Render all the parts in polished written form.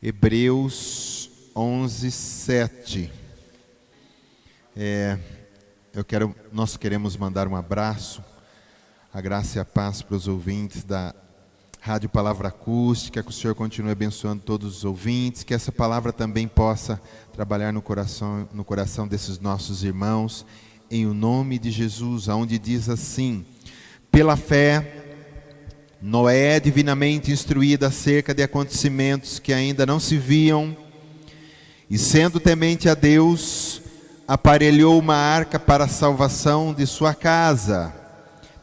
Hebreus 11, 7. Nós queremos mandar um abraço, a graça e a paz para os ouvintes da Rádio Palavra Acústica, que o Senhor continue abençoando todos os ouvintes, que essa palavra também possa trabalhar no coração desses nossos irmãos, em o nome de Jesus, onde diz assim: pela fé, Noé é divinamente instruído acerca de acontecimentos que ainda não se viam, e sendo temente a Deus, aparelhou uma arca para a salvação de sua casa,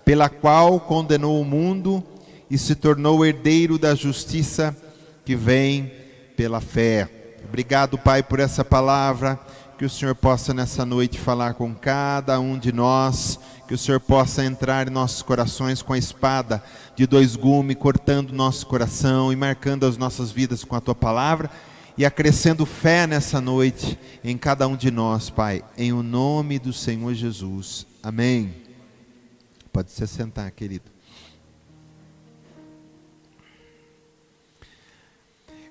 pela qual condenou o mundo e se tornou herdeiro da justiça que vem pela fé. Obrigado, Pai, por essa palavra, que o Senhor possa nessa noite falar com cada um de nós, que o Senhor possa entrar em nossos corações com a espada de dois gumes, cortando nosso coração e marcando as nossas vidas com a Tua palavra, e acrescendo fé nessa noite em cada um de nós, Pai, em o nome do Senhor Jesus. Amém. Pode se sentar, querido.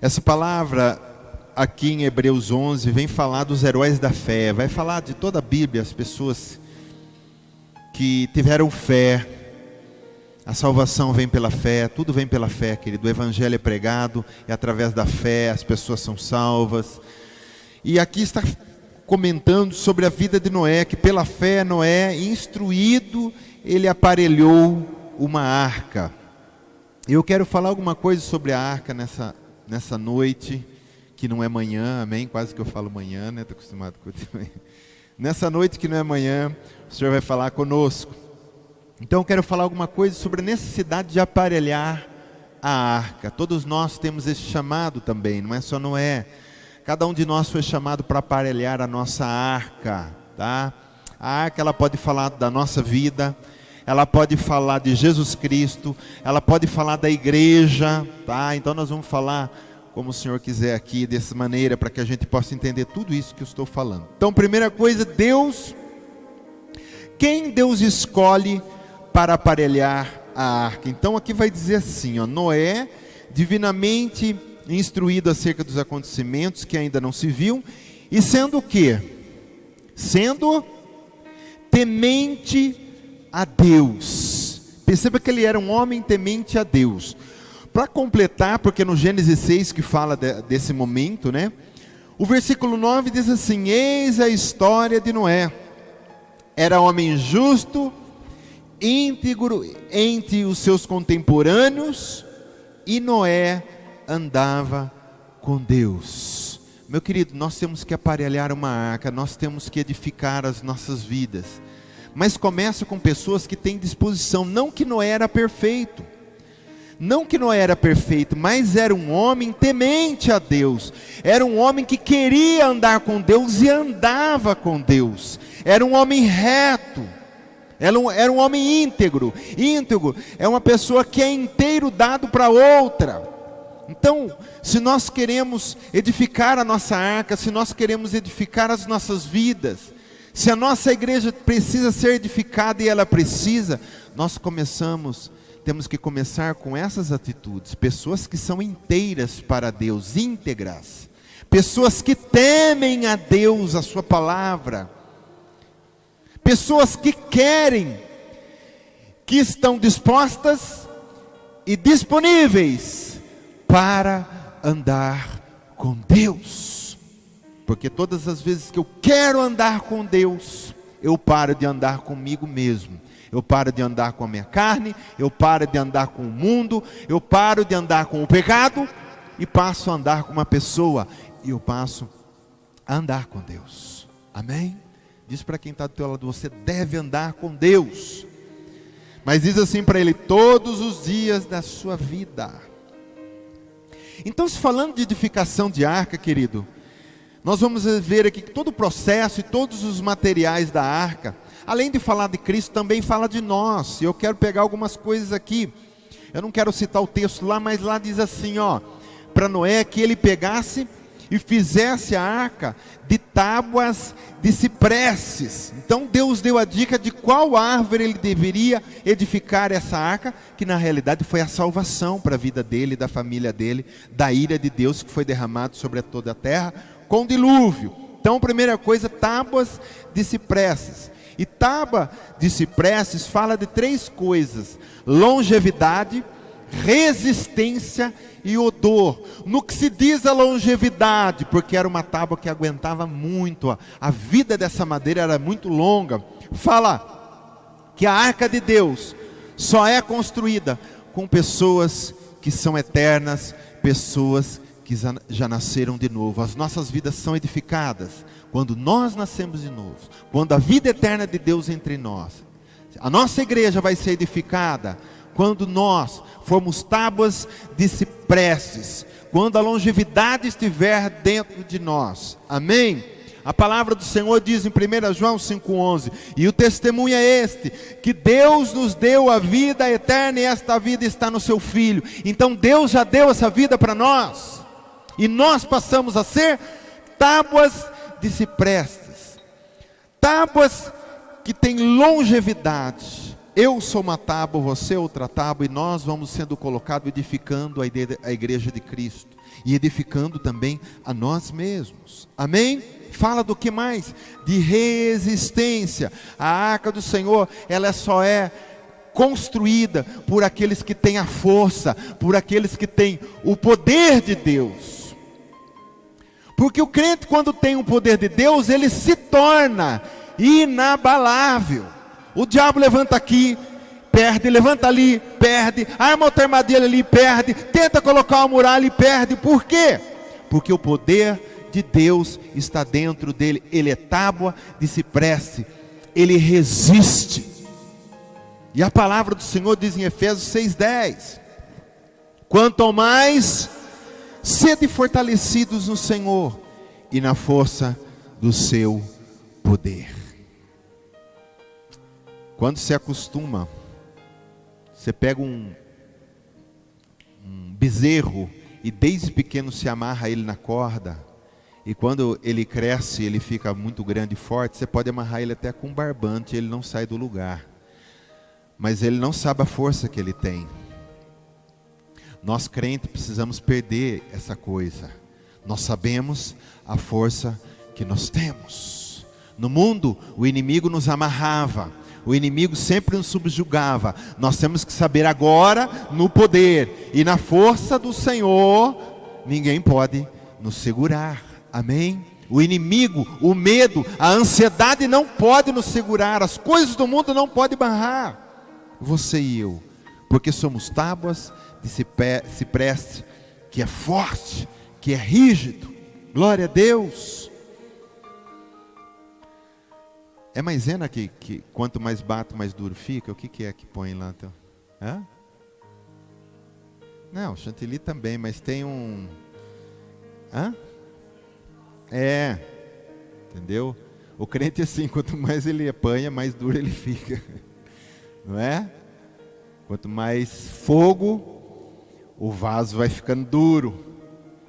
Essa palavra aqui em Hebreus 11 vem falar dos heróis da fé, vai falar de toda a Bíblia, as pessoas que tiveram fé. A salvação vem pela fé, tudo vem pela fé, querido. O evangelho é pregado, e através da fé as pessoas são salvas. E aqui está comentando sobre a vida de Noé, que pela fé Noé, instruído, ele aparelhou uma arca. Eu quero falar alguma coisa sobre a arca nessa noite, que não é manhã, amém? Quase que eu falo manhã, né? Estou acostumado com isso. Nessa noite que não é manhã, o Senhor vai falar conosco. Então eu quero falar alguma coisa sobre a necessidade de aparelhar a arca. Todos nós temos esse chamado também, não é só Noé. Cada um de nós foi chamado para aparelhar a nossa arca, tá? A arca, ela pode falar da nossa vida, ela pode falar de Jesus Cristo, ela pode falar da igreja, tá? Então nós vamos falar como o Senhor quiser aqui, dessa maneira, para que a gente possa entender tudo isso que eu estou falando. Então, primeira coisa, quem Deus escolhe para aparelhar a arca? Então aqui vai dizer assim, Noé, divinamente instruído acerca dos acontecimentos que ainda não se viam, e sendo o quê? Sendo temente a Deus. Perceba que ele era um homem temente a Deus. Para completar, porque no Gênesis 6 que fala desse momento, né? O versículo 9 diz assim: eis a história de Noé. Era homem justo, íntegro entre os seus contemporâneos, e Noé andava com Deus. Meu querido, nós temos que aparelhar uma arca, nós temos que edificar as nossas vidas. Mas começa com pessoas que têm disposição. Não que Noé era perfeito, mas era um homem temente a Deus. Era um homem que queria andar com Deus e andava com Deus. Era um homem reto. Era um homem íntegro. Íntegro é uma pessoa que é inteiro dado para outra. Então, se nós queremos edificar a nossa arca, se nós queremos edificar as nossas vidas, se a nossa igreja precisa ser edificada, e ela precisa, temos que começar com essas atitudes. Pessoas que são inteiras para Deus, íntegras. Pessoas que temem a Deus, a sua palavra. Pessoas que querem, que estão dispostas e disponíveis para andar com Deus. Porque todas as vezes que eu quero andar com Deus, eu paro de andar comigo mesmo. Eu paro de andar com a minha carne, eu paro de andar com o mundo, eu paro de andar com o pecado e passo a andar com uma pessoa, e eu passo a andar com Deus. Amém? Diz para quem está do teu lado: você deve andar com Deus. Mas diz assim para ele: todos os dias da sua vida. Então, se falando de edificação de arca, querido, nós vamos ver aqui que todo o processo e todos os materiais da arca, além de falar de Cristo, também fala de nós. E eu quero pegar algumas coisas aqui. Eu não quero citar o texto lá, mas lá diz assim, para Noé, que ele pegasse e fizesse a arca de tábuas de ciprestes. Então Deus deu a dica de qual árvore ele deveria edificar essa arca, que na realidade foi a salvação para a vida dele, da família dele, da ira de Deus que foi derramado sobre toda a terra com o dilúvio. Então, primeira coisa, tábuas de ciprestes. E tábua de ciprestes fala de 3 coisas: longevidade, resistência e odor. No que se diz a longevidade, porque era uma tábua que aguentava muito, a vida dessa madeira era muito longa. Fala que a arca de Deus só é construída com pessoas que são eternas, pessoas que já nasceram de novo. As nossas vidas são edificadas quando nós nascemos de novo, quando a vida eterna de Deus entra em nós. A nossa igreja vai ser edificada quando nós formos tábuas de ciprestes, quando a longevidade estiver dentro de nós. Amém? A palavra do Senhor diz em 1 João 5,11: e o testemunho é este, que Deus nos deu a vida eterna, e esta vida está no seu Filho. Então Deus já deu essa vida para nós, e nós passamos a ser tábuas de ciprestes, tábuas que têm longevidade. Eu sou uma tábua, você é outra tábua, e nós vamos sendo colocados, edificando a igreja de Cristo, e edificando também a nós mesmos. Amém? Fala do que mais? De resistência. A arca do Senhor, ela só é construída por aqueles que têm a força, por aqueles que têm o poder de Deus. Porque o crente, quando tem o poder de Deus, ele se torna inabalável. O diabo levanta aqui, perde, levanta ali, perde, arma outra armadilha ali, perde, tenta colocar uma muralha e perde. Por quê? Porque o poder de Deus está dentro dele. Ele é tábua de cipreste, ele resiste. E a palavra do Senhor diz em Efésios 6,10: quanto mais sede fortalecidos no Senhor e na força do seu poder. Quando se acostuma, você pega um bezerro e desde pequeno se amarra ele na corda, e quando ele cresce, ele fica muito grande e forte, você pode amarrar ele até com um barbante, ele não sai do lugar, mas ele não sabe a força que ele tem. Nós crentes precisamos perder essa coisa. Nós sabemos a força que nós temos. No mundo, o inimigo nos amarrava, o inimigo sempre nos subjugava. Nós temos que saber agora, no poder e na força do Senhor, ninguém pode nos segurar. Amém? O inimigo, o medo, a ansiedade não pode nos segurar. As coisas do mundo não podem barrar você e eu, porque somos tábuas de cipreste, que é forte, que é rígido. Glória a Deus. É maisena que quanto mais bato, mais duro fica? O que é que põe lá? Então? Hã? Não, chantilly também, mas tem um... Hã? É, entendeu? O crente assim, quanto mais ele apanha, mais duro ele fica. Não é? Quanto mais fogo, o vaso vai ficando duro,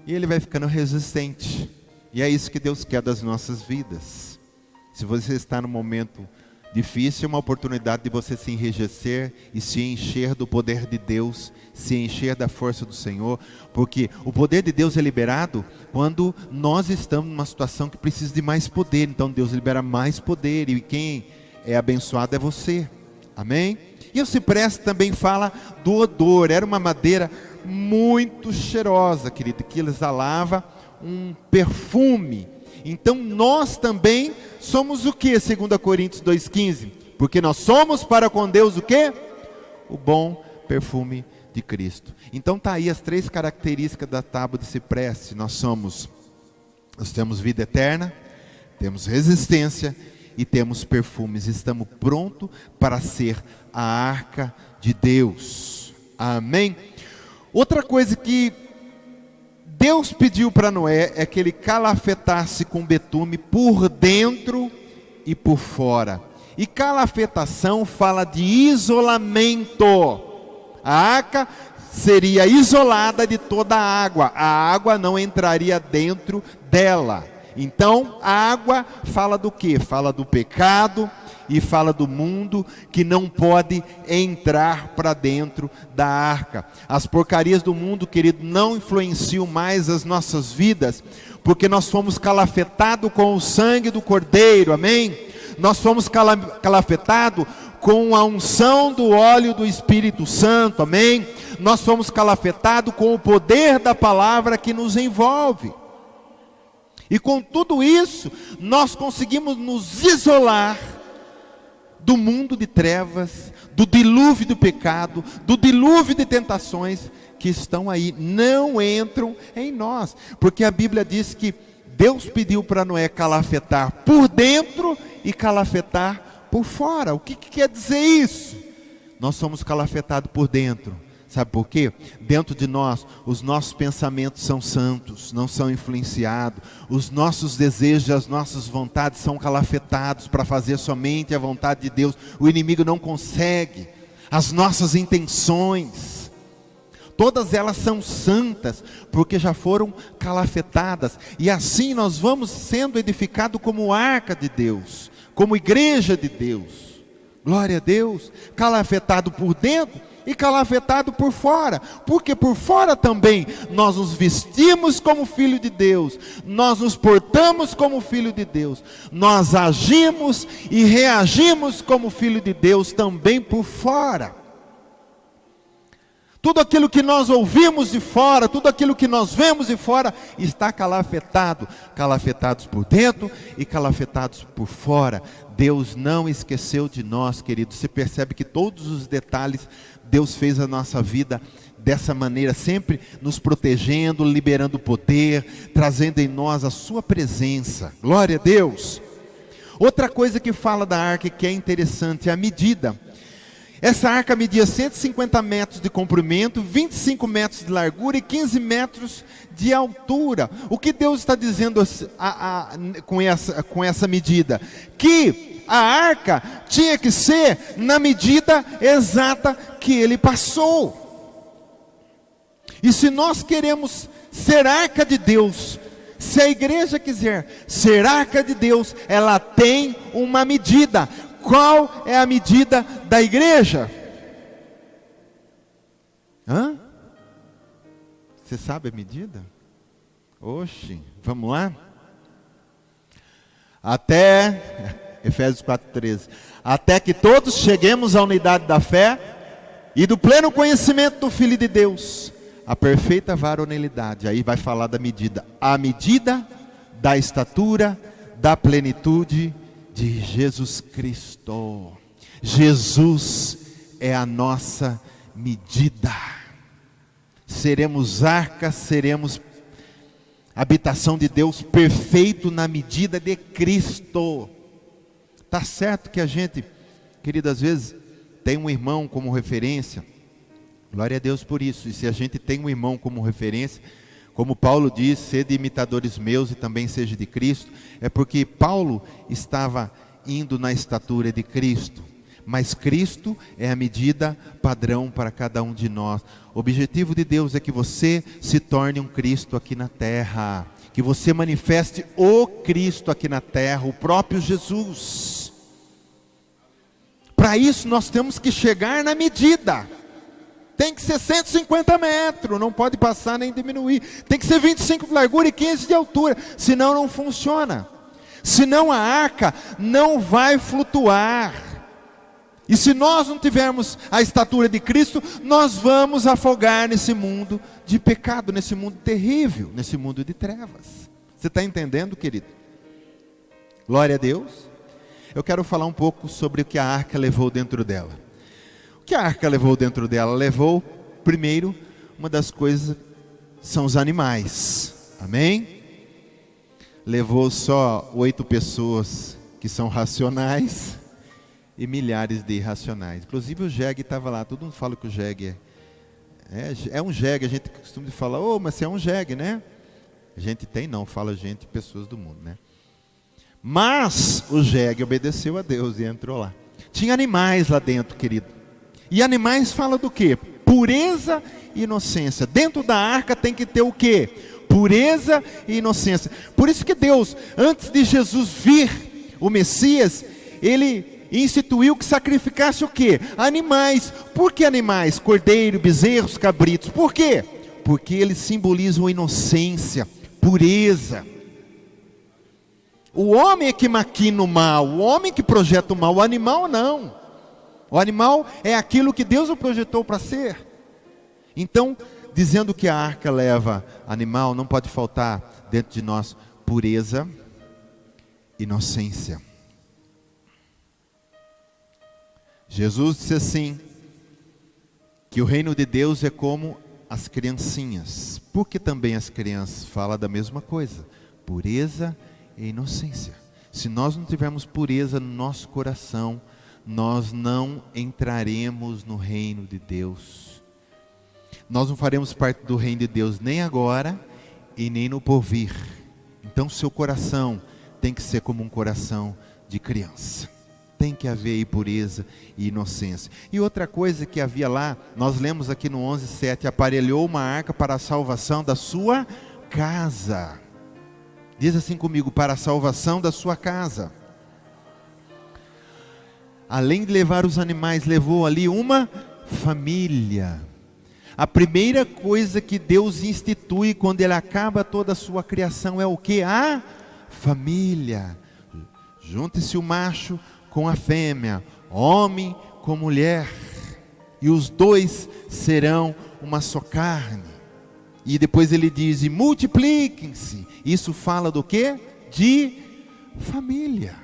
e ele vai ficando resistente. E é isso que Deus quer das nossas vidas. Se você está num momento difícil, é uma oportunidade de você se enrijecer e se encher do poder de Deus, se encher da força do Senhor, porque o poder de Deus é liberado quando nós estamos numa situação que precisa de mais poder. Então Deus libera mais poder, e quem é abençoado é você. Amém? E o cipreste também fala do odor. Era uma madeira muito cheirosa, querido, que exalava um perfume. Então nós também somos o que? 2 Coríntios 2,15. Porque nós somos para com Deus o que? O bom perfume de Cristo. Então está aí as 3 características da tábua de cipreste. Nós temos vida eterna, temos resistência e temos perfumes. Estamos prontos para ser a arca de Deus. Amém? Outra coisa que Deus pediu para Noé é que ele calafetasse com betume por dentro e por fora. E calafetação fala de isolamento. A arca seria isolada de toda a água não entraria dentro dela. Então, a água fala do quê? Fala do pecado e fala do mundo que não pode entrar para dentro da arca. As porcarias do mundo, querido, não influenciam mais as nossas vidas, porque nós fomos calafetados com o sangue do Cordeiro, amém? Nós fomos calafetados com a unção do óleo do Espírito Santo, amém? Nós fomos calafetados com o poder da palavra que nos envolve. E com tudo isso, nós conseguimos nos isolar do mundo de trevas, do dilúvio do pecado, do dilúvio de tentações que estão aí, não entram em nós. Porque a Bíblia diz que Deus pediu para Noé calafetar por dentro e calafetar por fora. O que quer dizer isso? Nós somos calafetados por dentro. Sabe por quê? Dentro de nós, os nossos pensamentos são santos, não são influenciados. Os nossos desejos, as nossas vontades são calafetados para fazer somente a vontade de Deus. O inimigo não consegue. As nossas intenções, todas elas são santas, porque já foram calafetadas. E assim nós vamos sendo edificados como arca de Deus, como igreja de Deus. Glória a Deus. Calafetado por dentro e calafetado por fora, porque por fora também nós nos vestimos como filho de Deus, nós nos portamos como filho de Deus, nós agimos e reagimos como filho de Deus também por fora. Tudo aquilo que nós ouvimos de fora, tudo aquilo que nós vemos de fora, está calafetado, calafetados por dentro e calafetados por fora. Deus não esqueceu de nós, querido. Você percebe que todos os detalhes, Deus fez a nossa vida dessa maneira, sempre nos protegendo, liberando poder, trazendo em nós a sua presença. Glória a Deus. Outra coisa que fala da arca que é interessante é a medida. Essa arca media 150 metros de comprimento, 25 metros de largura e 15 metros de altura. O que Deus está dizendo com essa medida? Que a arca tinha que ser na medida exata que ele passou. E se nós queremos ser arca de Deus, se a igreja quiser ser arca de Deus, ela tem uma medida. Qual é a medida da igreja? Você sabe a medida? Oxe, vamos lá? Efésios 4:13. Até que todos cheguemos à unidade da fé e do pleno conhecimento do Filho de Deus, a perfeita varonilidade. Aí vai falar da medida. A medida da estatura, da plenitude de Jesus Cristo. Jesus é a nossa medida. Seremos arca, seremos habitação de Deus perfeito na medida de Cristo. Tá certo que a gente, querido, às vezes tem um irmão como referência. Glória a Deus por isso. E se a gente tem um irmão como referência, como Paulo diz, sede imitadores meus e também seja de Cristo, é porque Paulo estava indo na estatura de Cristo, mas Cristo é a medida padrão para cada um de nós. O objetivo de Deus é que você se torne um Cristo aqui na terra, que você manifeste o Cristo aqui na terra, o próprio Jesus. Para isso nós temos que chegar na medida. Tem que ser 150 metros, não pode passar nem diminuir. Tem que ser 25 de largura e 15 de altura, senão não funciona. Senão a arca não vai flutuar. E se nós não tivermos a estatura de Cristo, nós vamos afogar nesse mundo de pecado, nesse mundo terrível, nesse mundo de trevas. Você está entendendo, querido? Glória a Deus. Eu quero falar um pouco sobre o que a arca levou dentro dela. O que a arca levou dentro dela? Levou, primeiro, uma das coisas são os animais. Amém? Levou só 8 pessoas que são racionais e milhares de irracionais. Inclusive o jegue estava lá. Todo mundo fala que o jegue é um jegue. A gente costuma falar, mas você é um jegue, né? A gente tem não, fala gente, pessoas do mundo, né? Mas o jegue obedeceu a Deus e entrou lá. Tinha animais lá dentro, querido. E animais fala do quê? Pureza e inocência. Dentro da arca tem que ter o quê? Pureza e inocência. Por isso que Deus, antes de Jesus vir, o Messias, Ele instituiu que sacrificasse o quê? Animais. Por que animais? Cordeiro, bezerros, cabritos. Por quê? Porque eles simbolizam a inocência, pureza. O homem é que maquina o mal, o homem que projeta o mal, o animal não. O animal é aquilo que Deus o projetou para ser. Então, dizendo que a arca leva animal, não pode faltar dentro de nós pureza, inocência. Jesus disse assim, que o reino de Deus é como as criancinhas. Porque também as crianças falam da mesma coisa, pureza e inocência. Se nós não tivermos pureza no nosso coração, nós não entraremos no reino de Deus. Nós não faremos parte do reino de Deus nem agora e nem no porvir. Então seu coração tem que ser como um coração de criança. Tem que haver aí pureza e inocência. E outra coisa que havia lá, nós lemos aqui no 11:7, aparelhou uma arca para a salvação da sua casa. Diz assim comigo, para a salvação da sua casa. Além de levar os animais, levou ali uma família. A primeira coisa que Deus institui quando Ele acaba toda a sua criação é o que? A família. Junte-se o macho com a fêmea, homem com mulher, e os dois serão uma só carne. E depois ele diz, e multipliquem-se. Isso fala do quê? De família.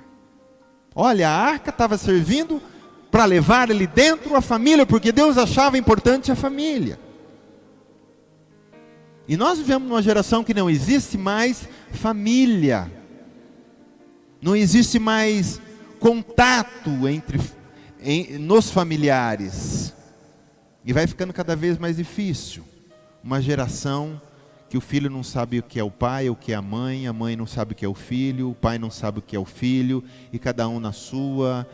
Olha, a arca estava servindo para levar ali dentro a família, porque Deus achava importante a família. E nós vivemos numa geração que não existe mais família. Não existe mais contato nos familiares. E vai ficando cada vez mais difícil. Uma geração que o filho não sabe o que é o pai, o que é a mãe não sabe o que é o pai não sabe o que é o filho, e cada um na sua.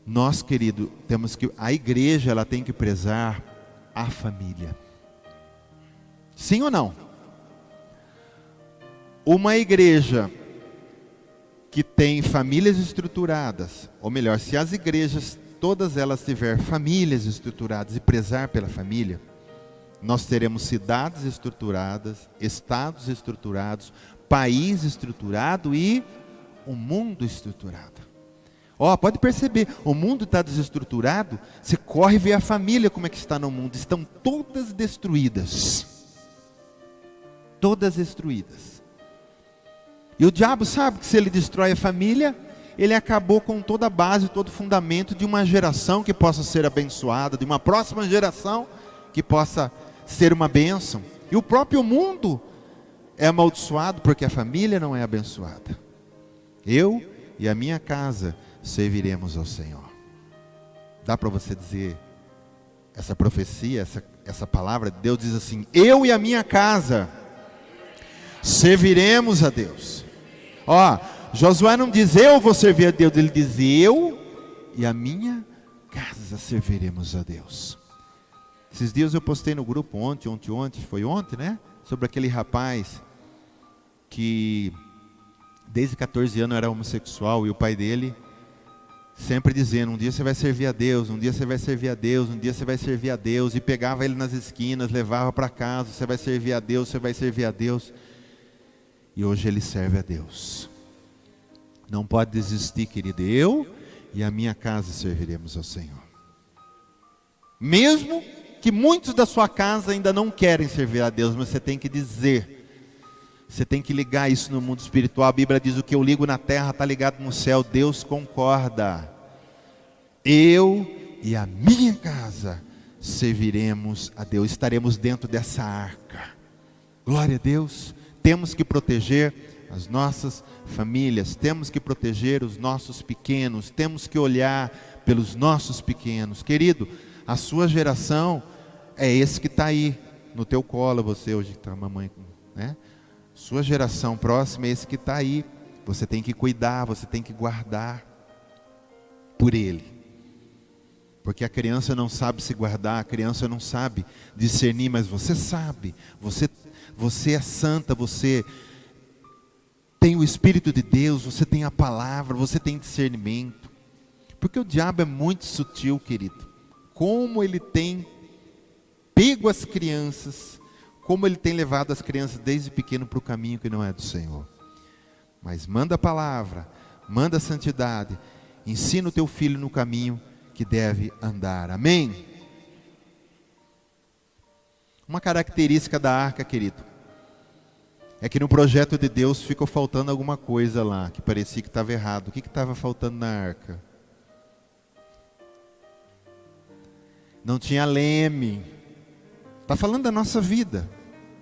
Nós, querido, a igreja ela tem que prezar a família. Sim ou não? Uma igreja que tem famílias estruturadas, ou melhor, se as igrejas, todas elas tiverem famílias estruturadas e prezar pela família, nós teremos cidades estruturadas, estados estruturados, país estruturado e um mundo estruturado. Pode perceber, o mundo está desestruturado, você corre e vê a família como é que está no mundo, estão todas destruídas. Todas destruídas. E o diabo sabe que se ele destrói a família, ele acabou com toda a base, todo o fundamento de uma geração que possa ser abençoada, de uma próxima geração que possa ser uma bênção. E o próprio mundo é amaldiçoado porque a família não é abençoada. Eu e a minha casa serviremos ao Senhor. Dá para você dizer essa profecia, essa palavra de Deus diz assim, eu e a minha casa serviremos a Deus. Josué não diz eu vou servir a Deus, ele diz eu e a minha casa serviremos a Deus. Esses dias eu postei no grupo foi ontem, né? Sobre aquele rapaz que desde 14 anos era homossexual e o pai dele sempre dizendo, um dia você vai servir a Deus, um dia você vai servir a Deus, um dia você vai servir a Deus, e pegava ele nas esquinas, levava para casa, você vai servir a Deus, você vai servir a Deus. E hoje ele serve a Deus. Não pode desistir, querido. Eu e a minha casa serviremos ao Senhor. Mesmo que muitos da sua casa ainda não querem servir a Deus, mas você tem que dizer. Você tem que ligar isso no mundo espiritual. A Bíblia diz, o que eu ligo na terra está ligado no céu. Deus concorda. Eu e a minha casa serviremos a Deus. Estaremos dentro dessa arca. Glória a Deus. Temos que proteger as nossas famílias, temos que proteger os nossos pequenos, temos que olhar pelos nossos pequenos. Querido, a sua geração é esse que está aí no teu colo, você hoje está mamãe, né? Sua geração próxima é esse que está aí. Você tem que cuidar, você tem que guardar por ele. Porque a criança não sabe se guardar, a criança não sabe discernir, mas você sabe. Você é santa, você tem o Espírito de Deus, você tem a palavra, você tem discernimento. Porque o diabo é muito sutil, querido. Como ele tem pego as crianças, como ele tem levado as crianças desde pequeno para o caminho que não é do Senhor. Mas manda a palavra, manda a santidade, ensina o teu filho no caminho que deve andar. Amém? Uma característica da arca, querido, é que no projeto de Deus ficou faltando alguma coisa lá, que parecia que estava errado. O que estava faltando na arca? Não tinha leme. Está falando da nossa vida.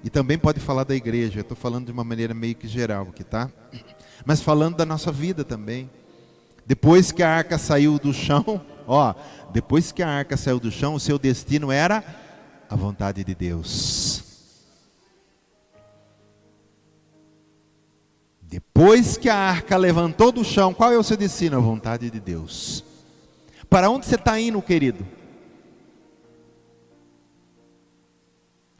E também pode falar da igreja. Eu estou falando de uma maneira meio que geral aqui, tá? Mas falando da nossa vida também. Depois que a arca saiu do chão, depois que a arca saiu do chão, o seu destino era a vontade de Deus. Depois que a arca levantou do chão, qual é o seu destino? A vontade de Deus. Para onde você está indo, querido?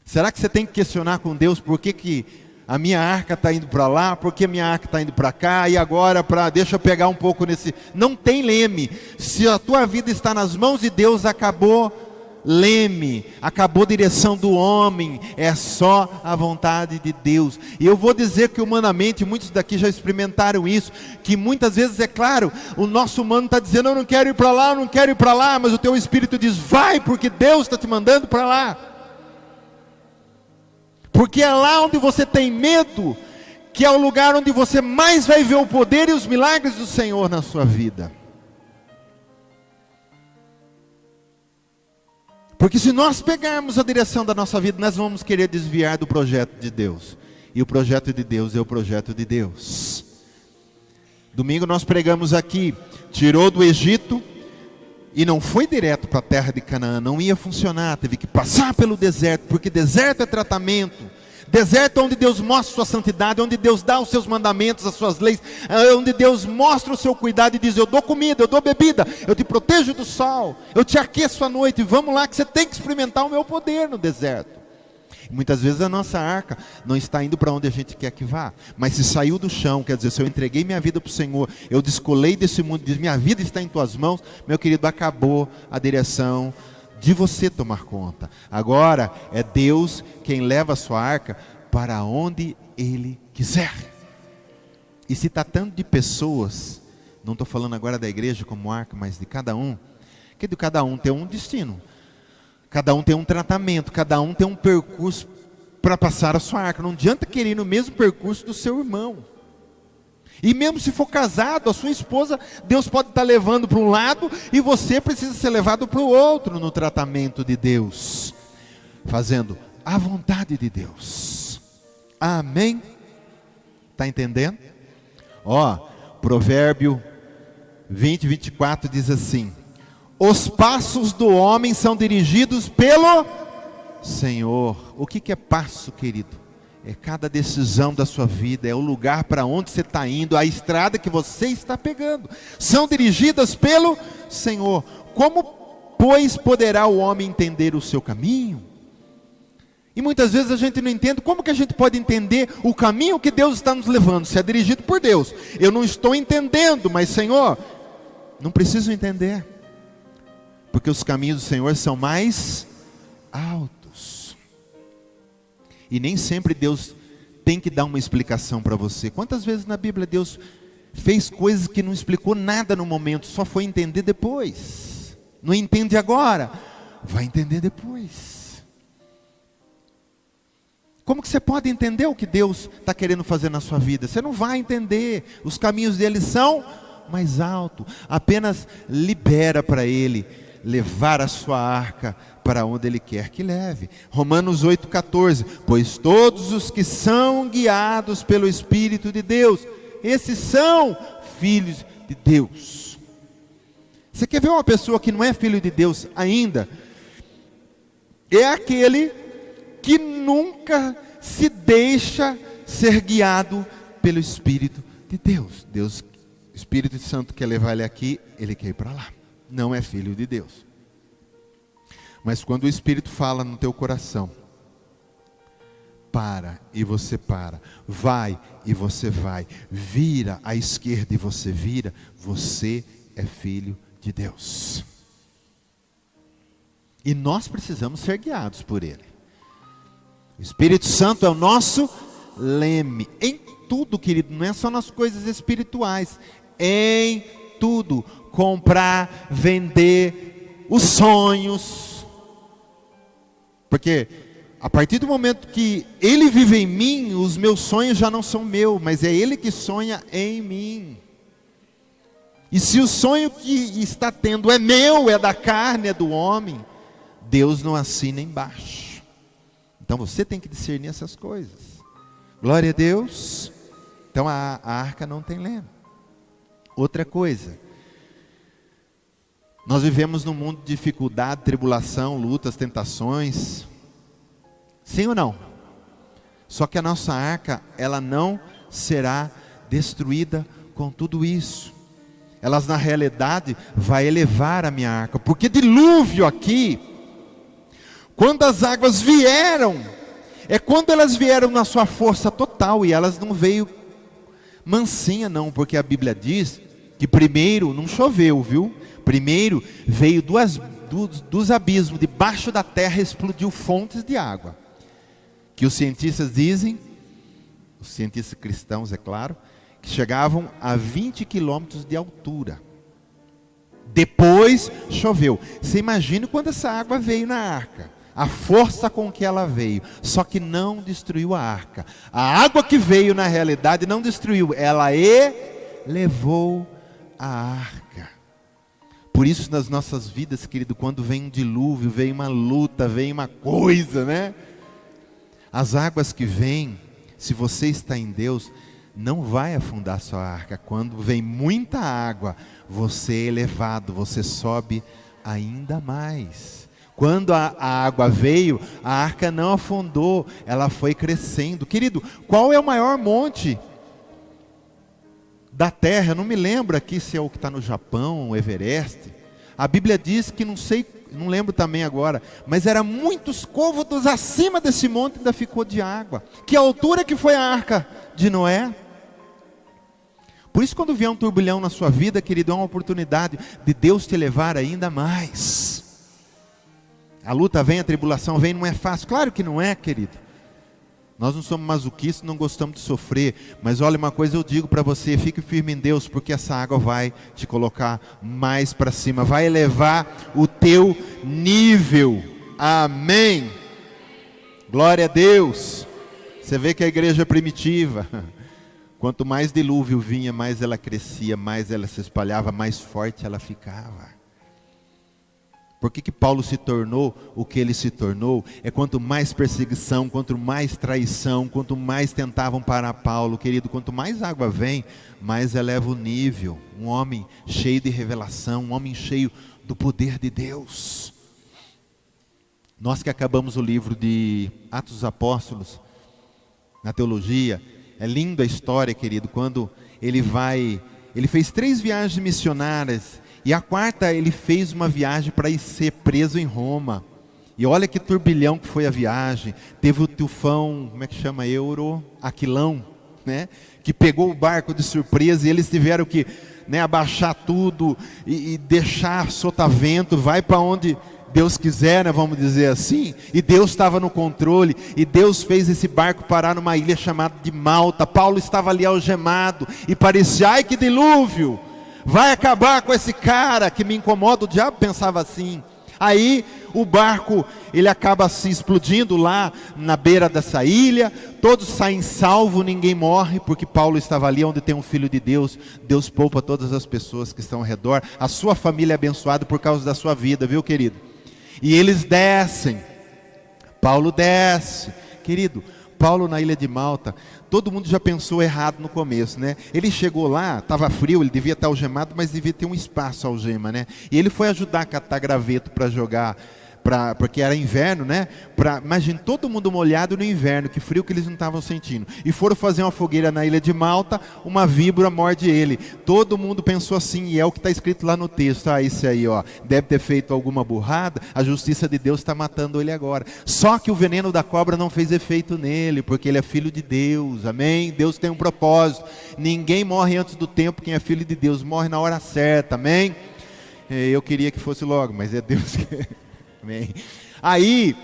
Será que você tem que questionar com Deus por que a minha arca está indo para lá, por que a minha arca está indo para cá, e agora deixa eu pegar um pouco nesse... Não tem leme. Se a tua vida está nas mãos de Deus, acabou leme, acabou a direção do homem, é só a vontade de Deus. E eu vou dizer que humanamente, muitos daqui já experimentaram isso, que muitas vezes, é claro, o nosso humano está dizendo, eu não quero ir para lá, eu não quero ir para lá, mas o teu espírito diz, vai, porque Deus está te mandando para lá. Porque é lá onde você tem medo, que é o lugar onde você mais vai ver o poder e os milagres do Senhor na sua vida. Porque se nós pegarmos a direção da nossa vida, nós vamos querer desviar do projeto de Deus. E o projeto de Deus é o projeto de Deus. Domingo nós pregamos aqui, tirou do Egito e não foi direto para a terra de Canaã, não ia funcionar, teve que passar pelo deserto, porque deserto é tratamento. Deserto é onde Deus mostra sua santidade, onde Deus dá os seus mandamentos, as suas leis, onde Deus mostra o seu cuidado e diz, eu dou comida, eu dou bebida, eu te protejo do sol, eu te aqueço à noite, vamos lá que você tem que experimentar o meu poder no deserto. E muitas vezes a nossa arca não está indo para onde a gente quer que vá, mas se saiu do chão, quer dizer, se eu entreguei minha vida para o Senhor, eu descolei desse mundo, diz, minha vida está em tuas mãos, meu querido, acabou a direção de você tomar conta. Agora é Deus quem leva a sua arca para onde Ele quiser. E se tratando de pessoas, não estou falando agora da igreja como arca, mas de cada um, que de cada um tem um destino, cada um tem um tratamento, cada um tem um percurso para passar a sua arca. Não adianta querer ir no mesmo percurso do seu irmão. E mesmo se for casado, a sua esposa, Deus pode estar levando para um lado e você precisa ser levado para o outro no tratamento de Deus, fazendo a vontade de Deus. Amém? Está entendendo? Provérbio 20, 24 diz assim, os passos do homem são dirigidos pelo Senhor. O que é passo, querido? É cada decisão da sua vida, é o lugar para onde você está indo, a estrada que você está pegando. São dirigidas pelo Senhor. Como, pois, poderá o homem entender o seu caminho? E muitas vezes a gente não entende. Como que a gente pode entender o caminho que Deus está nos levando? Se é dirigido por Deus. Eu não estou entendendo, mas Senhor, não preciso entender. Porque os caminhos do Senhor são mais altos. E nem sempre Deus tem que dar uma explicação para você. Quantas vezes na Bíblia Deus fez coisas que não explicou nada no momento, só foi entender depois. Não entende agora, vai entender depois. Como que você pode entender o que Deus está querendo fazer na sua vida? Você não vai entender, os caminhos dele são mais altos. Apenas libera para ele levar a sua arca para onde Ele quer que leve. Romanos 8,14, pois todos os que são guiados pelo Espírito de Deus, esses são filhos de Deus. Você quer ver uma pessoa que não é filho de Deus ainda? É aquele que nunca se deixa ser guiado pelo Espírito de Deus. Deus, Espírito Santo quer levar ele aqui, ele quer ir para lá. Não é filho de Deus. Mas quando o Espírito fala no teu coração, para e você para, vai e você vai, vira à esquerda e você vira, você é filho de Deus. E nós precisamos ser guiados por Ele. O Espírito Santo é o nosso leme, em tudo, querido, não é só nas coisas espirituais, em tudo, comprar, vender, os sonhos, porque a partir do momento que Ele vive em mim, os meus sonhos já não são meus, mas é Ele que sonha em mim. E se o sonho que está tendo é meu, é da carne, é do homem, Deus não assina embaixo. Então você tem que discernir essas coisas. Glória a Deus. Então a arca não tem leme. Outra coisa, nós vivemos num mundo de dificuldade, tribulação, lutas, tentações. Sim ou não? Só que a nossa arca, ela não será destruída com tudo isso. Elas na realidade vai elevar a minha arca, porque dilúvio aqui, quando as águas vieram, é quando elas vieram na sua força total, e elas não veio mansinha não, porque a Bíblia diz que primeiro não choveu, viu? Primeiro veio dos abismos, debaixo da terra explodiu fontes de água, que os cientistas dizem, os cientistas cristãos é claro, que chegavam a 20 quilômetros de altura. Depois choveu. Você imagina quando essa água veio na arca, a força com que ela veio, só que não destruiu a arca. A água que veio na realidade não destruiu, ela elevou a arca. Por isso nas nossas vidas, querido, quando vem um dilúvio, vem uma luta, vem uma coisa, né? As águas que vêm, se você está em Deus, não vai afundar sua arca. Quando vem muita água, você é elevado, você sobe ainda mais. Quando a água veio, a arca não afundou, ela foi crescendo. Querido, qual é o maior monte da terra? Eu não me lembro aqui se é o que está no Japão, o Everest. A Bíblia diz que, não lembro também agora, mas era muitos côvados acima desse monte ainda ficou de água. Que altura que foi a arca de Noé? Por isso quando vier um turbilhão na sua vida, querido, é uma oportunidade de Deus te levar ainda mais. A luta vem, a tribulação vem, não é fácil. Claro que não é, querido. Nós não somos masoquistas, não gostamos de sofrer. Mas olha, uma coisa eu digo para você, fique firme em Deus, porque essa água vai te colocar mais para cima, vai elevar o teu nível. Amém. Glória a Deus. Você vê que a igreja é primitiva. Quanto mais dilúvio vinha, mais ela crescia, mais ela se espalhava, mais forte ela ficava. Por que Paulo se tornou o que ele se tornou? É quanto mais perseguição, quanto mais traição, quanto mais tentavam parar Paulo, querido, quanto mais água vem, mais eleva o nível. Um homem cheio de revelação, um homem cheio do poder de Deus. Nós que acabamos o livro de Atos dos Apóstolos, na teologia, é linda a história, querido, quando ele fez 3 viagens missionárias, e a quarta ele fez uma viagem para ir ser preso em Roma. E olha que turbilhão que foi a viagem. Teve o tufão, como é que chama? Aquilão, né? Que pegou o barco de surpresa e eles tiveram que, né, abaixar tudo e deixar sotavento, vai para onde Deus quiser, né, vamos dizer assim. E Deus estava no controle, e Deus fez esse barco parar numa ilha chamada de Malta. Paulo estava ali algemado, e parecia, ai que dilúvio, vai acabar com esse cara que me incomoda. O diabo pensava assim. Aí o barco, ele acaba se explodindo lá na beira dessa ilha, todos saem salvos, ninguém morre, porque Paulo estava ali onde tem um filho de Deus. Deus poupa todas as pessoas que estão ao redor, a sua família é abençoada por causa da sua vida, viu, querido? E eles descem, Paulo desce, querido, Paulo na ilha de Malta, todo mundo já pensou errado no começo, né? Ele chegou lá, estava frio, ele devia estar algemado, mas devia ter um espaço algema, né? E ele foi ajudar a catar graveto para porque era inverno, né? Imagina todo mundo molhado no inverno, que frio que eles não estavam sentindo. E foram fazer uma fogueira na ilha de Malta, uma víbora morde ele. Todo mundo pensou assim, e é o que está escrito lá no texto. Esse aí, ó, deve ter feito alguma burrada, a justiça de Deus está matando ele agora. Só que o veneno da cobra não fez efeito nele, porque ele é filho de Deus, amém? Deus tem um propósito. Ninguém morre antes do tempo, quem é filho de Deus morre na hora certa, amém? Eu queria que fosse logo, mas é Deus que... Amém. Aí,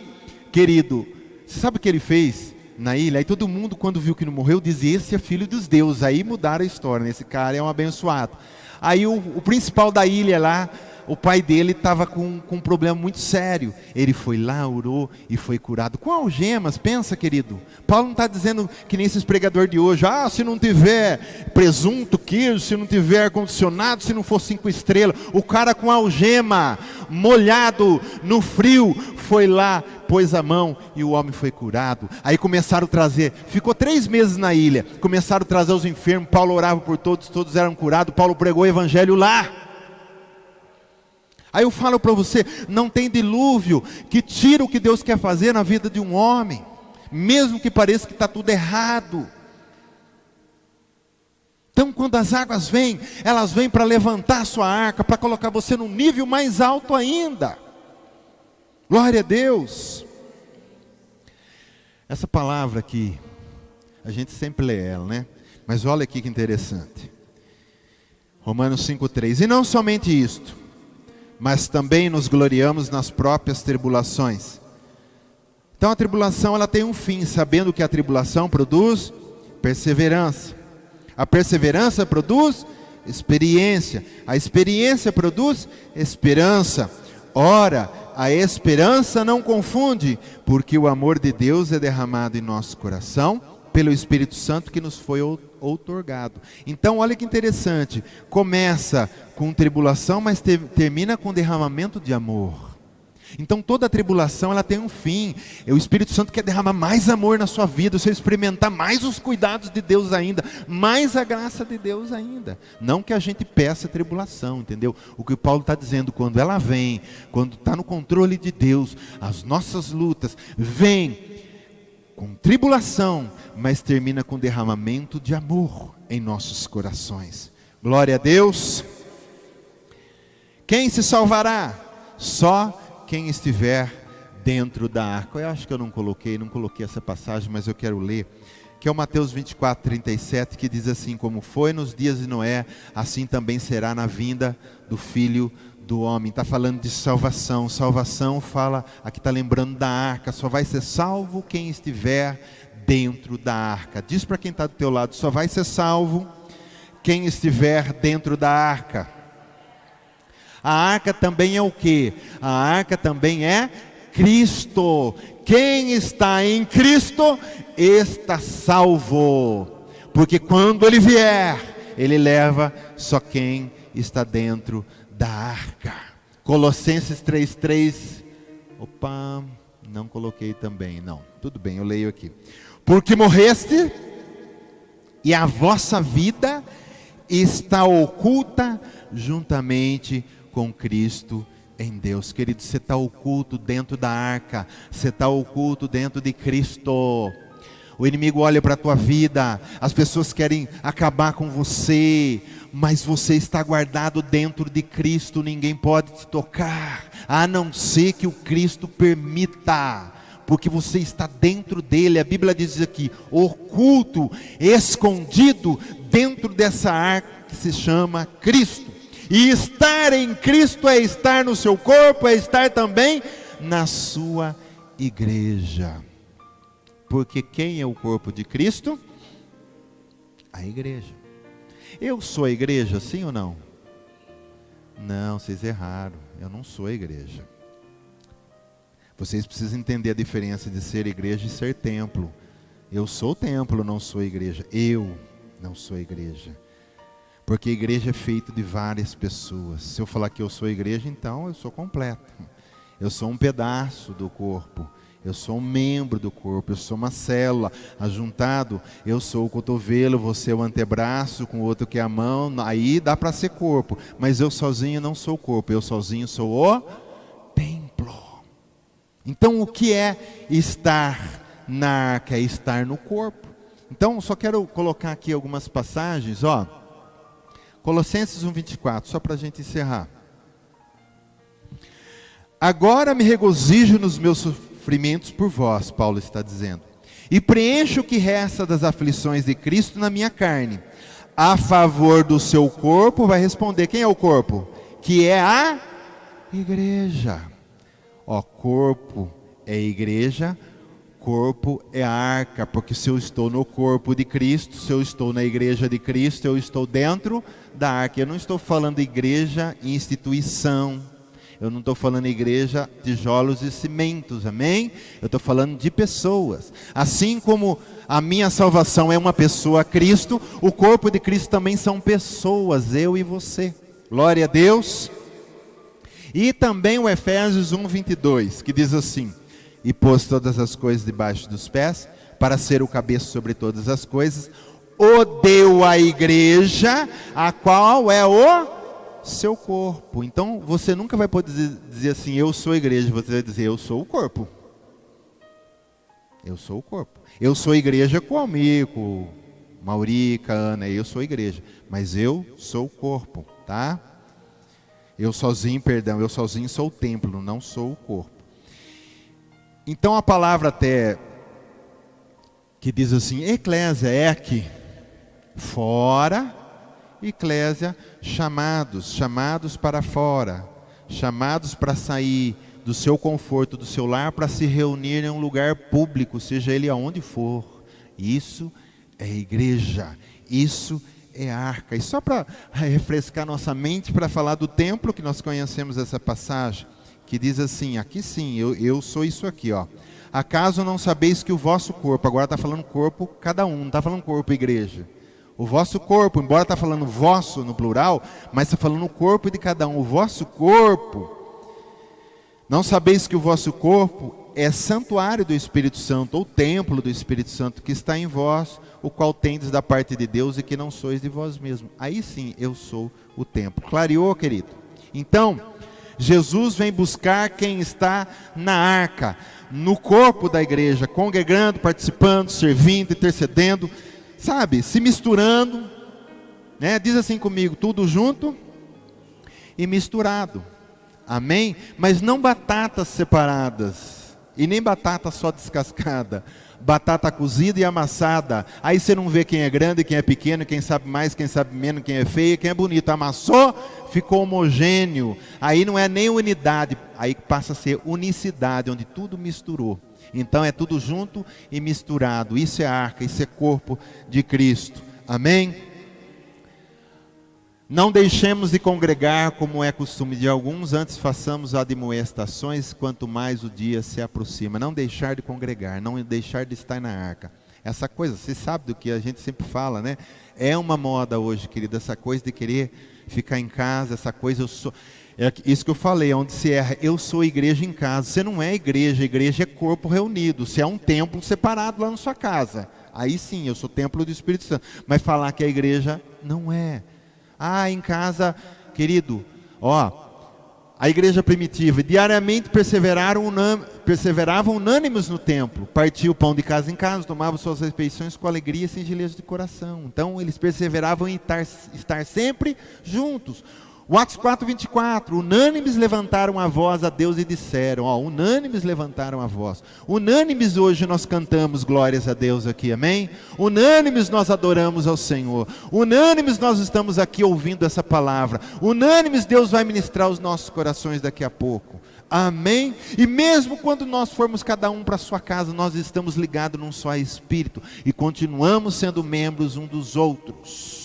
querido, você sabe o que ele fez na ilha? Aí todo mundo, quando viu que não morreu, dizia: esse é filho dos deuses. Aí mudaram a história, né? Esse cara é um abençoado. Aí o principal da ilha lá, o pai dele estava com um problema muito sério. Ele foi lá, orou e foi curado. Com algemas, pensa, querido. Paulo não está dizendo que nem esses pregadores de hoje: se não tiver presunto, queijo, se não tiver ar-condicionado, se não for 5 estrelas. O cara com algema, molhado no frio, foi lá, pôs a mão e o homem foi curado. Aí começaram a trazer, ficou 3 meses na ilha, começaram a trazer os enfermos. Paulo orava por todos, todos eram curados. Paulo pregou o evangelho lá. Aí eu falo para você, não tem dilúvio que tira o que Deus quer fazer na vida de um homem, mesmo que pareça que está tudo errado. Então quando as águas vêm, elas vêm para levantar a sua arca, para colocar você num nível mais alto ainda. Glória a Deus. Essa palavra aqui, a gente sempre lê ela, né? Mas olha aqui que interessante. Romanos 5,3. E não somente isto, mas também nos gloriamos nas próprias tribulações. Então a tribulação, ela tem um fim, sabendo que a tribulação produz perseverança. A perseverança produz experiência. A experiência produz esperança. Ora, a esperança não confunde, porque o amor de Deus é derramado em nosso coração pelo Espírito Santo que nos foi outorgado. Então olha que interessante, começa com tribulação, mas termina com derramamento de amor. Então toda tribulação, ela tem um fim. O Espírito Santo quer derramar mais amor na sua vida, você experimentar mais os cuidados de Deus ainda, mais a graça de Deus ainda. Não que a gente peça tribulação, entendeu? O que o Paulo está dizendo, quando ela vem, quando está no controle de Deus, as nossas lutas vêm com tribulação, mas termina com derramamento de amor em nossos corações. Glória a Deus. Quem se salvará? Só quem estiver dentro da arca. Eu acho que eu não coloquei essa passagem, mas eu quero ler, que é o Mateus 24:37, que diz assim: como foi nos dias de Noé, assim também será na vinda do Filho do Homem. Está falando de salvação. Salvação fala, aqui está lembrando da arca. Só vai ser salvo quem estiver dentro da arca. Diz para quem está do teu lado: só vai ser salvo quem estiver dentro da arca. A arca também é o quê? A arca também é Cristo. Quem está em Cristo está salvo. Porque quando Ele vier, Ele leva só quem está dentro da arca. Colossenses 3:3. Opa, não coloquei também, não. Tudo bem, eu leio aqui. Porque morreste, e a vossa vida está oculta juntamente com Cristo em Deus. Querido, você está oculto dentro da arca, você está oculto dentro de Cristo. O inimigo olha para a tua vida, as pessoas querem acabar com você, mas você está guardado dentro de Cristo. Ninguém pode te tocar, a não ser que o Cristo permita, porque você está dentro dele. A Bíblia diz aqui, oculto, escondido dentro dessa arca que se chama Cristo. E estar em Cristo é estar no seu corpo, é estar também na sua igreja. Porque quem é o corpo de Cristo? A igreja. Eu sou a igreja, sim ou não? Não, vocês erraram. Eu não sou a igreja. Vocês precisam entender a diferença de ser igreja e ser templo. Eu sou templo, não sou igreja. Eu não sou igreja. Porque a igreja é feita de várias pessoas. Se eu falar que eu sou igreja, então eu sou completo. Eu sou um pedaço do corpo. Eu sou um membro do corpo. Eu sou uma célula. Ajuntado, eu sou o cotovelo, você é o antebraço, com o outro que é a mão. Aí dá para ser corpo. Mas eu sozinho não sou o corpo. Eu sozinho sou o templo. Então, o que é estar na arca? É estar no corpo. Então, só quero colocar aqui algumas passagens, ó. Colossenses 1:24, só para a gente encerrar. Agora me regozijo nos meus sofrimentos por vós, Paulo está dizendo, e preencho o que resta das aflições de Cristo na minha carne, a favor do seu corpo. Vai responder, quem é o corpo? Que é a igreja. Ó, corpo é igreja, corpo é a arca, porque se eu estou no corpo de Cristo, se eu estou na igreja de Cristo, eu estou dentro da arca. Eu não estou falando igreja e instituição, eu não estou falando igreja, tijolos e cimentos, amém? Eu estou falando de pessoas. Assim como a minha salvação é uma pessoa, Cristo, o corpo de Cristo também são pessoas, eu e você. Glória a Deus. E também o Efésios 1:22, que diz assim: e pôs todas as coisas debaixo dos pés, para ser o cabeça sobre todas as coisas, o deu à igreja, a qual é o seu corpo. Então você nunca vai poder dizer assim, eu sou a igreja. Você vai dizer, eu sou o corpo. Eu sou o corpo. Eu sou a igreja com o Almir, com Maurica, Ana, eu sou a igreja. Mas eu sou o corpo, tá? Eu sozinho sou o templo, não sou o corpo. Então a palavra até que diz assim, eclésia é aqui, fora, eclésia, chamados para fora, chamados para sair do seu conforto, do seu lar, para se reunir em um lugar público, seja ele aonde for. Isso é igreja, isso é arca. E só para refrescar nossa mente, para falar do templo, que nós conhecemos essa passagem, que diz assim, aqui sim, eu sou isso aqui, ó. Acaso não sabeis que o vosso corpo, agora está falando corpo, cada um, não está falando corpo igreja. O vosso corpo, embora está falando vosso no plural, mas está falando o corpo de cada um. O vosso corpo, não sabeis que o vosso corpo é santuário do Espírito Santo, ou templo do Espírito Santo, que está em vós, o qual tendes da parte de Deus e que não sois de vós mesmos. Aí sim, eu sou o templo. Clareou, querido? Então, Jesus vem buscar quem está na arca, no corpo da igreja, congregando, participando, servindo, intercedendo, sabe, se misturando, né? Diz assim comigo, tudo junto e misturado, amém? Mas não batatas separadas, e nem batata só descascada, batata cozida e amassada. Aí você não vê quem é grande, quem é pequeno, quem sabe mais, quem sabe menos, quem é feio, quem é bonito. Amassou, ficou homogêneo. Aí não é nem unidade, aí passa a ser unicidade, onde tudo misturou. Então é tudo junto e misturado. Isso é arca, isso é corpo de Cristo. Amém? Não deixemos de congregar como é costume de alguns, antes façamos admoestações, quanto mais o dia se aproxima. Não deixar de congregar, não deixar de estar na arca. Essa coisa, você sabe do que a gente sempre fala, né? É uma moda hoje, querido, essa coisa de querer ficar em casa, essa coisa, eu sou... É isso que eu falei, onde se erra, eu sou igreja em casa. Você não é igreja, igreja é corpo reunido. Você é um templo separado lá na sua casa. Aí sim, eu sou templo do Espírito Santo. Mas falar que a igreja não é. Ah, em casa, querido, ó, a igreja primitiva, diariamente perseveravam unânimes no templo, partiam o pão de casa em casa, tomavam suas refeições com alegria e singeleza de coração. Então eles perseveravam em estar sempre juntos. O Atos 4:24, unânimes levantaram a voz a Deus e disseram, ó, unânimes levantaram a voz. Unânimes hoje nós cantamos glórias a Deus aqui, amém? Unânimes nós adoramos ao Senhor. Unânimes nós estamos aqui ouvindo essa palavra. Unânimes Deus vai ministrar os nossos corações daqui a pouco. Amém? E mesmo quando nós formos cada um para a sua casa, nós estamos ligados num só Espírito e continuamos sendo membros um dos outros.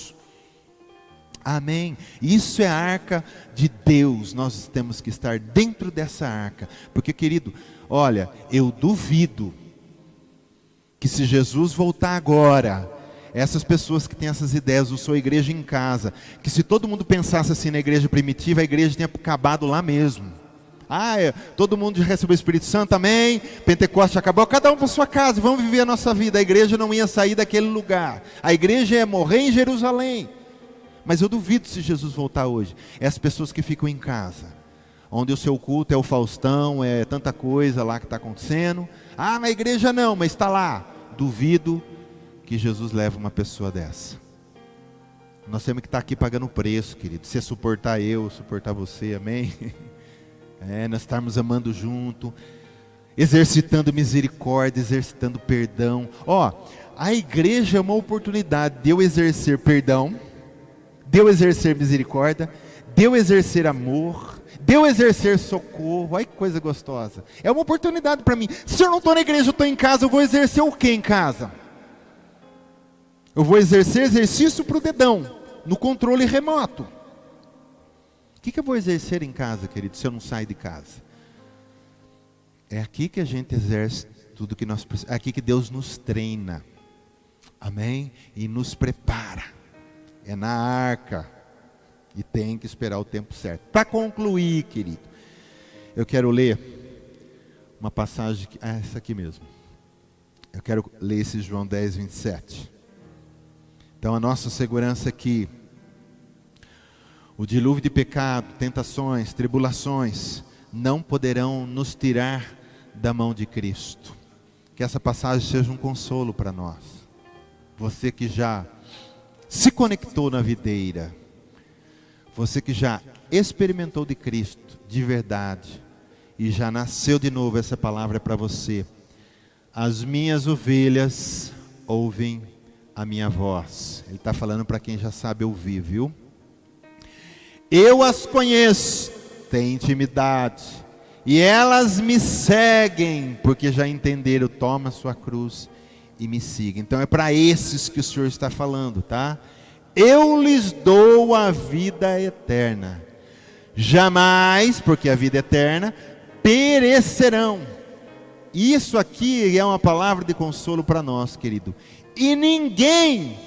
Amém? Isso é a arca de Deus. Nós temos que estar dentro dessa arca. Porque, querido, olha, eu duvido que se Jesus voltar agora, essas pessoas que têm essas ideias, eu sou igreja em casa, que se todo mundo pensasse assim na igreja primitiva, a igreja tinha acabado lá mesmo. Todo mundo recebeu o Espírito Santo, amém? Pentecoste acabou, cada um para sua casa, vamos viver a nossa vida. A igreja não ia sair daquele lugar. A igreja ia morrer em Jerusalém. Mas eu duvido se Jesus voltar hoje. É as pessoas que ficam em casa. onde o seu culto é o Faustão, é tanta coisa lá que está acontecendo. Ah, na igreja não, mas está lá. Duvido que Jesus leve uma pessoa dessa. Nós temos que estar aqui pagando o preço, querido. Você suportar eu, suportar você, amém? Nós estarmos amando junto, exercitando misericórdia, exercitando perdão. A igreja é uma oportunidade de eu exercer perdão, de eu exercer misericórdia, de eu exercer amor, de eu exercer socorro. Olha que coisa gostosa. É uma oportunidade para mim. Se eu não estou na igreja, eu estou em casa, eu vou exercer o que em casa? Eu vou exercer exercício para o dedão, no controle remoto. O que eu vou exercer em casa, querido, se eu não sair de casa? É aqui que a gente exerce tudo que nós precisamos. É aqui que Deus nos treina. Amém? E nos prepara. É na arca. E tem que esperar o tempo certo. Para concluir, querido, eu quero ler uma passagem, essa aqui mesmo. Eu quero ler esse João 10, 27. Então a nossa segurança é que o dilúvio de pecado, tentações, tribulações, não poderão nos tirar da mão de Cristo. Que essa passagem seja um consolo para nós. Você que já se conectou na videira, você que já experimentou de Cristo, de verdade, e já nasceu de novo, essa palavra é para você. As minhas ovelhas ouvem a minha voz. Ele está falando para quem já sabe ouvir, viu? Eu as conheço, tenho intimidade, e elas me seguem, porque já entenderam, toma a sua cruz e me siga. Então é para esses que o Senhor está falando, tá? Eu lhes dou a vida eterna, jamais, porque a vida eterna, perecerão. Isso aqui é uma palavra de consolo para nós, querido. E ninguém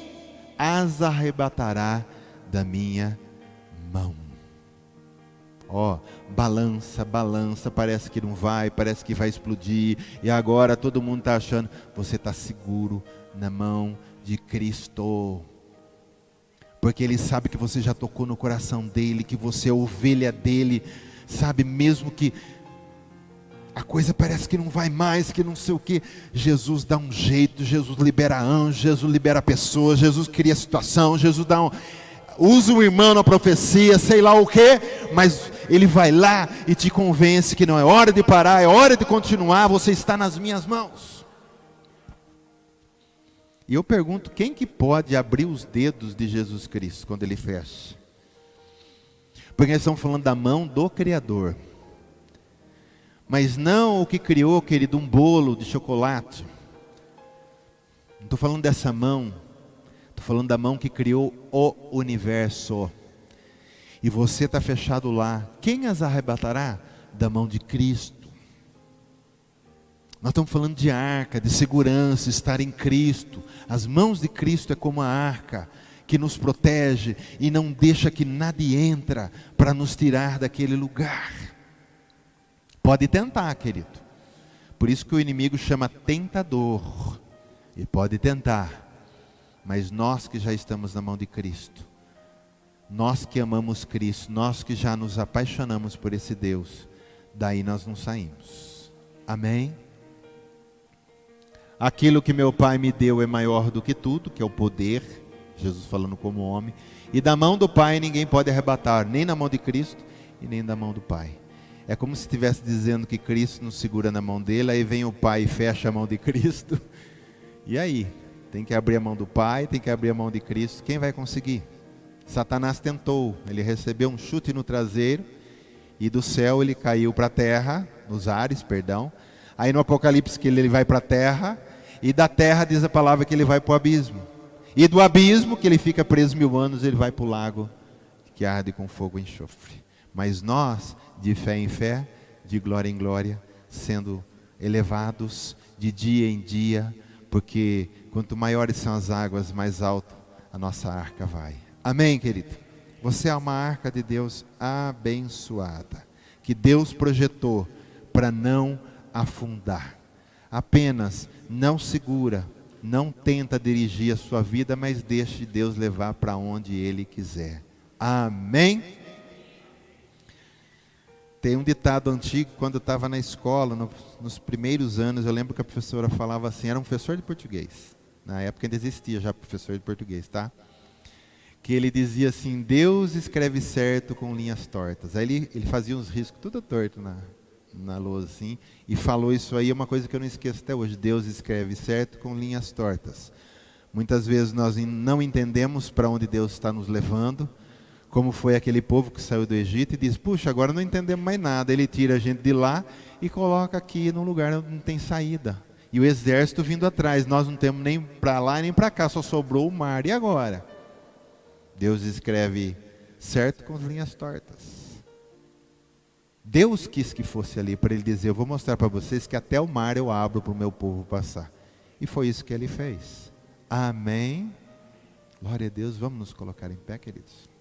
as arrebatará da minha mão. Balança, balança, parece que não vai, parece que vai explodir, e agora todo mundo está achando, você está seguro na mão de Cristo, porque Ele sabe que você já tocou no coração dEle, que você é ovelha dEle, sabe, mesmo que a coisa parece que não vai mais, que não sei o que, Jesus dá um jeito, Jesus libera anjos, Jesus libera pessoas, Jesus cria situação, Jesus usa um irmão na profecia, sei lá o que, mas Ele vai lá e te convence que não é hora de parar, é hora de continuar, você está nas minhas mãos. E eu pergunto, quem que pode abrir os dedos de Jesus Cristo quando Ele fecha? Porque nós estamos falando da mão do Criador, mas não o que criou, querido, um bolo de chocolate. Não estou falando dessa mão, estou falando da mão que criou o universo. E você está fechado lá. Quem as arrebatará? Da mão de Cristo. Nós estamos falando de arca, de segurança, estar em Cristo. As mãos de Cristo é como a arca, que nos protege e não deixa que nada entre para nos tirar daquele lugar. Pode tentar, querido. Por isso que o inimigo chama tentador. E pode tentar. Mas nós que já estamos na mão de Cristo, nós que amamos Cristo, nós que já nos apaixonamos por esse Deus, daí nós não saímos. Amém? Aquilo que meu Pai me deu é maior do que tudo, que é o poder, Jesus falando como homem, e da mão do Pai ninguém pode arrebatar, nem na mão de Cristo e nem da mão do Pai. É como se estivesse dizendo que Cristo nos segura na mão dele, aí vem o Pai e fecha a mão de Cristo, e aí? Tem que abrir a mão do Pai, tem que abrir a mão de Cristo. Quem vai conseguir? Satanás tentou, ele recebeu um chute no traseiro, e do céu ele caiu para a terra, nos ares, perdão. Aí no Apocalipse que ele vai para a terra, e da terra diz a palavra que ele vai para o abismo. E do abismo, que ele fica preso 1000 anos, ele vai para o lago que arde com fogo e enxofre. Mas nós, de fé em fé, de glória em glória, sendo elevados de dia em dia, porque quanto maiores são as águas, mais alto a nossa arca vai. Amém, querido? Você é uma arca de Deus abençoada, que Deus projetou para não afundar. Apenas não segura, não tenta dirigir a sua vida, mas deixe Deus levar para onde Ele quiser. Amém? Tem um ditado antigo, quando eu estava na escola, nos primeiros anos, eu lembro que a professora falava assim, era um professor de português. Na época ainda existia já professor de português, tá? Que ele dizia assim, Deus escreve certo com linhas tortas. Aí ele fazia uns riscos tudo torto na lousa assim, e falou isso aí, é uma coisa que eu não esqueço até hoje, Deus escreve certo com linhas tortas. Muitas vezes nós não entendemos para onde Deus está nos levando, como foi aquele povo que saiu do Egito e diz, puxa, agora não entendemos mais nada. Ele tira a gente de lá e coloca aqui num lugar onde não tem saída. E o exército vindo atrás, nós não temos nem para lá nem para cá, só sobrou o mar. E agora? Deus escreve certo com as linhas tortas. Deus quis que fosse ali para ele dizer, eu vou mostrar para vocês que até o mar eu abro para o meu povo passar. E foi isso que ele fez. Amém. Glória a Deus. Vamos nos colocar em pé, queridos.